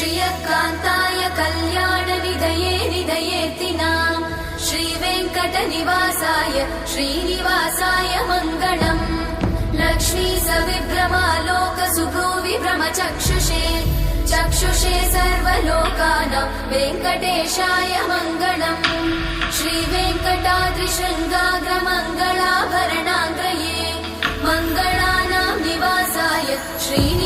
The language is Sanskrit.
श्रियकान्ताय कल्याणनिधये निधयेतिनाम् श्रीवेङ्कटनिवासाय श्रीनिवासाय मङ्गलम् लक्ष्मी सविभ्रमालोकसुभ्रूविभ्रमचक्षुषे चक्षुषे सर्वलोकानां वेङ्कटेशाय मङ्गलम् श्रीवेङ्कटाद्रिशृङ्गाग्रमङ्गलाभरणाग्रये मङ्गलानां निवासाय श्री